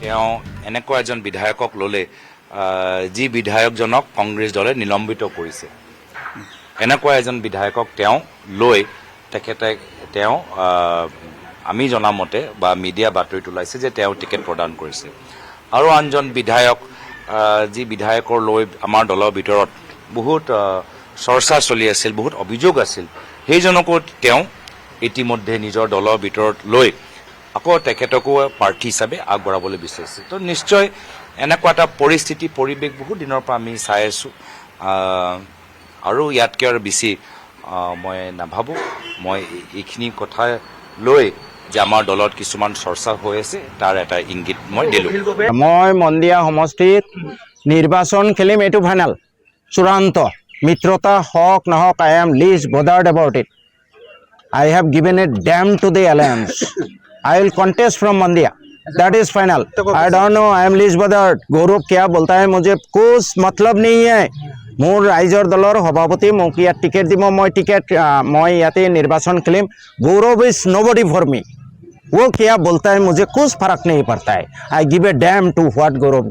তেওঁ এনেকুৱা এজন বিধায়কক ল'লে যি বিধায়কজনক কংগ্ৰেছ দলে নিলম্বিত কৰিছে। এনেকুৱা এজন বিধায়কক তেওঁ লৈ তেওঁ আমি জনামতে বা মিডিয়া বাতৰিত ওলাইছে যে তেওঁ টিকেট প্ৰদান কৰিছে। আৰু আনজন বিধায়ক যি বিধায়কৰ লৈ আমাৰ দলৰ ভিতৰত বহুত চৰ্চা চলি আছিল, বহুত অভিযোগ আছিল, সেইজনকো তেওঁ ইতিমধ্যে নিজৰ দলৰ ভিতৰত লৈ আকৌ তেখেতকো প্ৰাৰ্থী হিচাপে আগবঢ়াবলৈ বিচাৰিছে। তো নিশ্চয় এনেকুৱা এটা পৰিৱেশ বহুত দিনৰ পৰা আমি চাই আছোঁ। আৰু ইয়াতকৈ আৰু বেছি মই নাভাবোঁ। মই এইখিনি কথা লৈ যে আমাৰ দলত কিছুমান চৰ্চা হৈ আছে তাৰ এটা ইংগিত মই দিলোঁ। মই মন্দিয়া সমষ্টিত নিৰ্বাচন খেলিম, এইটো ফাইনেল চূড়ান্ত। মিত্ৰতা হওক নহওক, I am least bothered about it. I have given a damn to the alliance. I will contest from Mondia. That is final. I don't know. I am least bothered. गौरव क्या बोलता है मुझे कुछ मतलब नहीं है। मोर राइजर दलर सभापति মোক ইয়াত টিকেট দিব, মই ইয়াতে निर्वाचन खेलिम। गौरव is nobody for me. वो क्या बोलता है मुझे कुछ फर्क नहीं पड़ता है। I give a damn to what Gaurav